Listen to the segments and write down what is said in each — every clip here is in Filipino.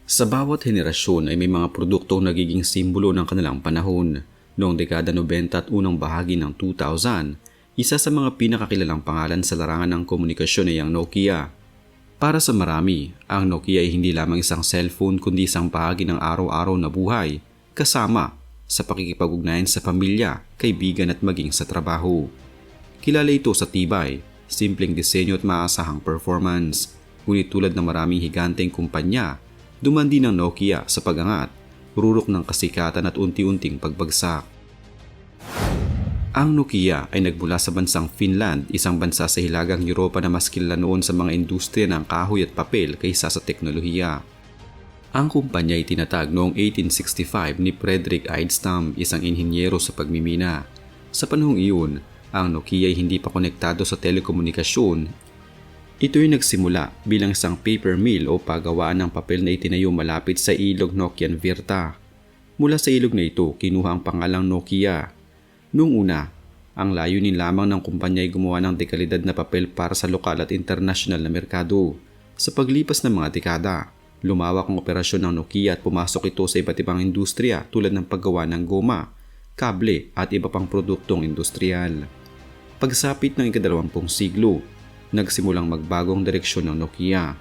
Sa bawat henerasyon ay may mga produktong nagiging simbolo ng kanilang panahon. Noong dekada 90 at unang bahagi ng 2000, isa sa mga pinakakilalang pangalan sa larangan ng komunikasyon ay ang Nokia. Para sa marami, ang Nokia ay hindi lamang isang cellphone kundi isang bahagi ng araw-araw na buhay, kasama sa pakikipag-ugnayan sa pamilya, kaibigan at maging sa trabaho. Kilala ito sa tibay, simpleng disenyo at maasahang performance. Ngunit tulad ng maraming higanteng kumpanya, dumandi ng Nokia sa pag-angat, rurok ng kasikatan at unti-unting pagbagsak. Ang Nokia ay nagmula sa bansang Finland, isang bansa sa hilagang Europa na mas kilala noon sa mga industriya ng kahoy at papel kaysa sa teknolohiya. Ang kumpanya ay tinatag noong 1865 ni Fredrik Idestam, isang inhinyero sa pagmimina. Sa panahong iyon, ang Nokia ay hindi pa konektado sa telekomunikasyon. Ito'y nagsimula bilang isang paper mill o paggawaan ng papel na itinayo malapit sa ilog Nokian Virta. Mula sa ilog na ito, kinuha ang pangalang Nokia. Noong una, ang layunin lamang ng kumpanya ay gumawa ng dekalidad na papel para sa lokal at internasyonal na merkado. Sa paglipas ng mga dekada, lumawak ang operasyon ng Nokia at pumasok ito sa iba't ibang industriya tulad ng paggawa ng goma, kable at iba pang produktong industrial. Pagsapit ng ika-20 siglo, nagsimulang magbagong direksyon ng Nokia.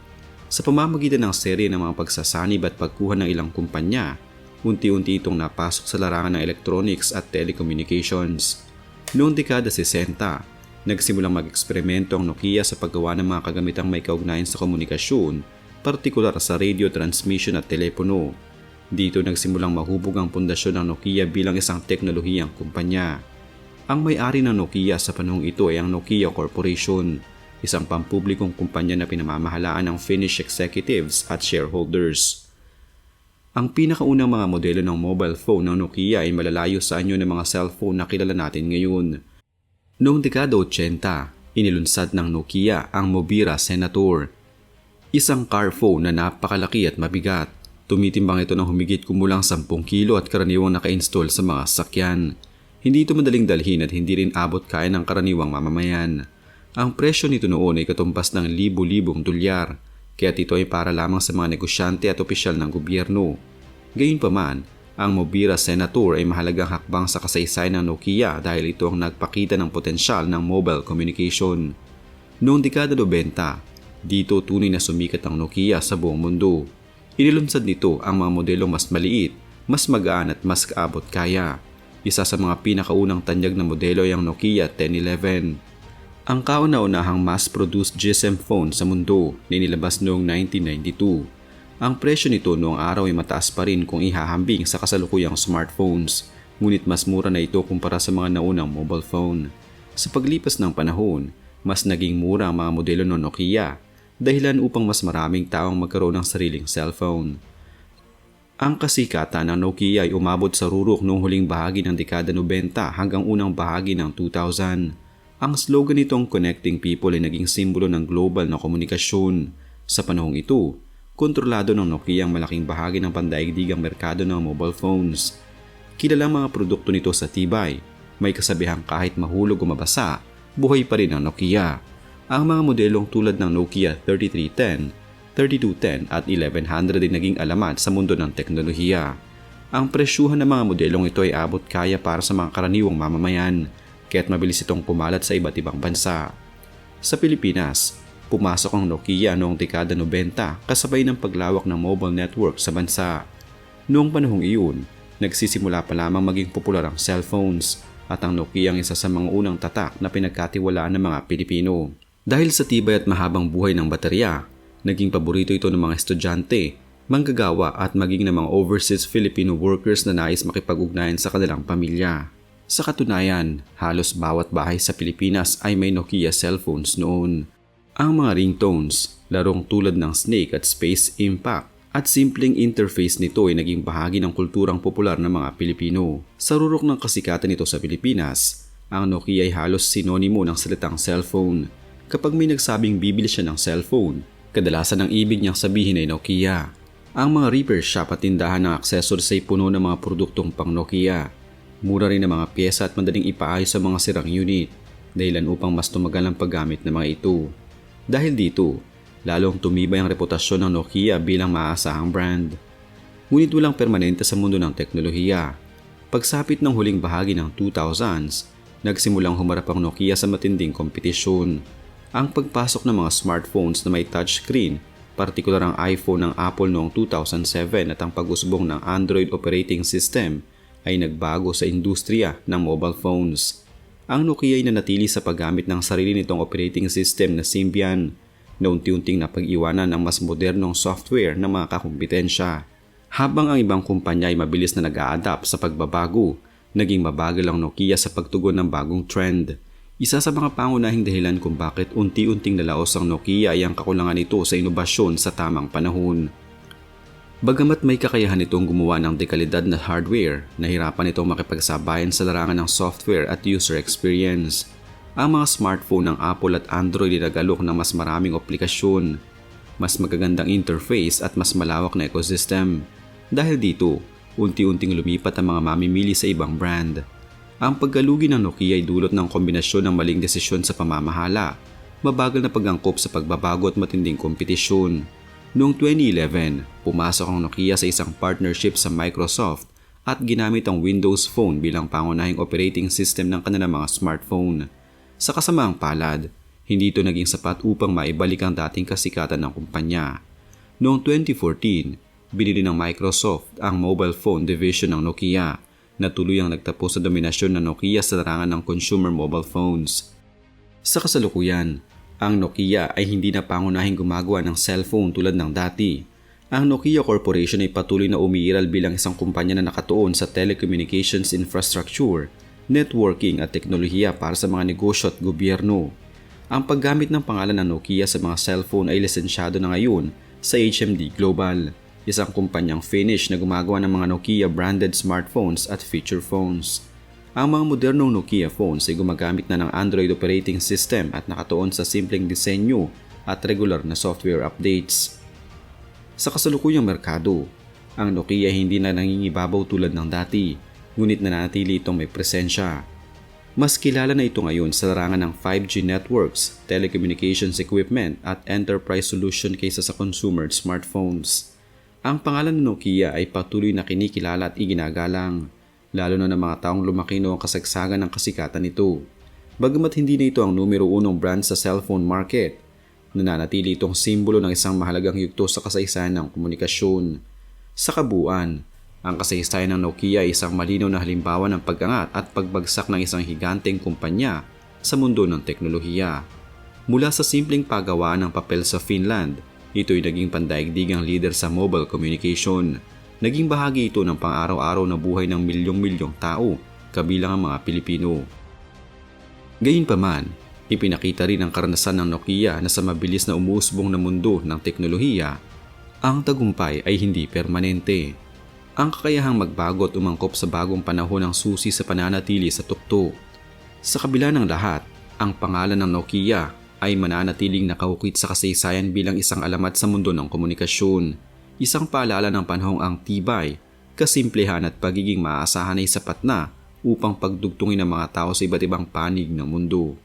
Sa pamamagitan ng serye ng mga pagsasanib at pagkuha ng ilang kumpanya, unti-unti itong napasok sa larangan ng electronics at telecommunications. Noong dekada 60, nagsimulang mag-eksperimento ang Nokia sa paggawa ng mga kagamitang may kaugnayan sa komunikasyon, partikular sa radio transmission at telepono. Dito nagsimulang mahubog ang pundasyon ng Nokia bilang isang teknolohiyang kumpanya. Ang may-ari ng Nokia sa panahong ito ay ang Nokia Corporation, isang pampublikong kumpanya na pinamamahalaan ng Finnish executives at shareholders. Ang pinakaunang mga modelo ng mobile phone ng Nokia ay malalayo sa anyo ng mga cellphone na kilala natin ngayon. Noong dekada 80, inilunsad ng Nokia ang Mobira Senator, isang car phone na napakalaki at mabigat. Tumitimbang ito ng humigit kumulang 10 kilo at karaniwang naka-install sa mga sasakyan. Hindi ito madaling dalhin at hindi rin abot kaya ng karaniwang mamamayan. Ang presyo nito noon ay katumbas ng libo-libong dolyar, kaya ito ay para lamang sa mga negosyante at opisyal ng gobyerno. Gayunpaman, ang Mobira Senator ay mahalagang hakbang sa kasaysayan ng Nokia dahil ito ang nagpakita ng potensyal ng mobile communication. Noong dekada 90, dito tunay na sumikat ang Nokia sa buong mundo. Inilunsad nito ang mga modelong mas maliit, mas magaan at mas kaabot kaya. Isa sa mga pinakaunang tanyag na modelo ay ang Nokia 1011. Ang kauna-unahang mass-produced GSM phone sa mundo na inilabas noong 1992. Ang presyo nito noong araw ay mataas pa rin kung ihahambing sa kasalukuyang smartphones, ngunit mas mura na ito kumpara sa mga naunang mobile phone. Sa paglipas ng panahon, mas naging mura ang mga modelo ng Nokia, dahilan upang mas maraming taong magkaroon ng sariling cellphone. Ang kasikatan ng Nokia ay umabot sa rurok noong huling bahagi ng dekada 90 hanggang unang bahagi ng 2000. Ang slogan nitong Connecting People ay naging simbolo ng global na komunikasyon. Sa panahong ito, kontrolado ng Nokia ang malaking bahagi ng pandaigdigang merkado ng mobile phones. Kilala ang mga produkto nito sa tibay. May kasabihang kahit mahulog o mabasa, buhay pa rin ang Nokia. Ang mga modelong tulad ng Nokia 3310, 3210 at 1100 ay naging alamat sa mundo ng teknolohiya. Ang presyuhan ng mga modelong ito ay abot kaya para sa mga karaniwang mamamayan, kaya't mabilis itong pumalat sa iba't ibang bansa. Sa Pilipinas, pumasok ang Nokia noong dekada 90 kasabay ng paglawak ng mobile network sa bansa. Noong panahong iyon, nagsisimula pa lamang maging popular ang cellphones at ang Nokia ang isa sa mga unang tatak na pinagkatiwalaan ng mga Pilipino. Dahil sa tibay at mahabang buhay ng baterya, naging paborito ito ng mga estudyante, manggagawa at maging ng mga overseas Filipino workers na nais makipag-ugnayan sa kanilang pamilya. Sa katunayan, halos bawat bahay sa Pilipinas ay may Nokia cellphones noon. Ang mga ringtones, larong tulad ng Snake at Space Impact at simpleng interface nito ay naging bahagi ng kulturang popular ng mga Pilipino. Sa rurok ng kasikatan nito sa Pilipinas, ang Nokia ay halos sinonimo ng salitang cellphone. Kapag may nagsabing bibili siya ng cellphone, kadalasan ang ibig niyang sabihin ay Nokia. Ang mga repair shop at tindahan ng accessories ay puno ng mga produktong pang Nokia. Mura rin ang mga pyesa at madaling ipaayos sa mga sirang unit, dahilan upang mas tumagal ang paggamit ng mga ito. Dahil dito, lalong tumibay ang reputasyon ng Nokia bilang maasahang brand. Ngunit walang permanente sa mundo ng teknolohiya. Pagsapit ng huling bahagi ng 2000s, nagsimulang humarap ang Nokia sa matinding kompetisyon. Ang pagpasok ng mga smartphones na may touchscreen, partikular ang iPhone ng Apple noong 2007 at ang pag-usbong ng Android operating system ay nagbago sa industriya ng mobile phones. Ang Nokia ay nanatili sa paggamit ng sarili nitong operating system na Symbian na unti-unting napag-iwanan ng mas modernong software ng mga kakumpetensya. Habang ang ibang kumpanya ay mabilis na nag-a-adapt sa pagbabago, naging mabagal ang Nokia sa pagtugon ng bagong trend. Isa sa mga pangunahing dahilan kung bakit unti-unting nalaos ang Nokia ay ang kakulangan nito sa inobasyon sa tamang panahon. Bagamat may kakayahan itong gumawa ng dekalidad na hardware, nahirapan itong makipagsabayan sa larangan ng software at user experience. Ang mga smartphone ng Apple at Android ay nagalok ng mas maraming aplikasyon, mas magagandang interface at mas malawak na ecosystem. Dahil dito, unti-unting lumipat ang mga mamimili sa ibang brand. Ang paggalugi ng Nokia ay dulot ng kombinasyon ng maling desisyon sa pamamahala, mabagal na pag-angkop sa pagbabago at matinding kompetisyon. Noong 2011, pumasok ang Nokia sa isang partnership sa Microsoft at ginamit ang Windows Phone bilang pangunahing operating system ng kanilang mga smartphone. Sa kasamaang palad, hindi ito naging sapat upang maibalik ang dating kasikatan ng kumpanya. Noong 2014, binili ng Microsoft ang mobile phone division ng Nokia na tuluyang nagtapos sa dominasyon ng Nokia sa larangan ng consumer mobile phones. Sa kasalukuyan, ang Nokia ay hindi na pangunahing gumagawa ng cellphone tulad ng dati. Ang Nokia Corporation ay patuloy na umiiral bilang isang kumpanya na nakatuon sa telecommunications infrastructure, networking at teknolohiya para sa mga negosyo at gobyerno. Ang paggamit ng pangalan ng Nokia sa mga cellphone ay lisensyado na ngayon sa HMD Global, isang kumpanyang Finnish na gumagawa ng mga Nokia branded smartphones at feature phones. Ang mga modernong Nokia phones ay gumagamit na ng Android operating system at nakatuon sa simpleng disenyo at regular na software updates. Sa kasalukuyang merkado, ang Nokia hindi na nangingibabaw tulad ng dati, ngunit nananatili itong may presensya. Mas kilala na ito ngayon sa larangan ng 5G networks, telecommunications equipment at enterprise solution kaysa sa consumer smartphones. Ang pangalan ng Nokia ay patuloy na kinikilala at iginagalang, lalo na ng mga taong lumaki noong kasagsagan ng kasikatan nito. Bagamat hindi na ito ang numero 1 brand sa cellphone market, nananatili itong simbolo ng isang mahalagang yugto sa kasaysayan ng komunikasyon. Sa kabuuan, ang kasaysayan ng Nokia ay isang malinaw na halimbawa ng pag-angat at pagbagsak ng isang higanteng kumpanya sa mundo ng teknolohiya. Mula sa simpleng paggawaan ng papel sa Finland, ito'y naging pandaigdigang leader sa mobile communication. Naging bahagi ito ng pang-araw-araw na buhay ng milyong-milyong tao, kabilang ang mga Pilipino. Gayunpaman, ipinakita rin ang karanasan ng Nokia na sa mabilis na umuusbong na mundo ng teknolohiya, ang tagumpay ay hindi permanente. Ang kakayahang magbago at umangkop sa bagong panahon ang susi sa pananatili sa tuktok. Sa kabila ng lahat, ang pangalan ng Nokia ay mananatiling nakaukit sa kasaysayan bilang isang alamat sa mundo ng komunikasyon. Isang paalala ng panahong ang tibay, kasimplehan at pagiging maaasahan ay sapat na upang pagdugtungin ng mga tao sa iba't ibang panig ng mundo.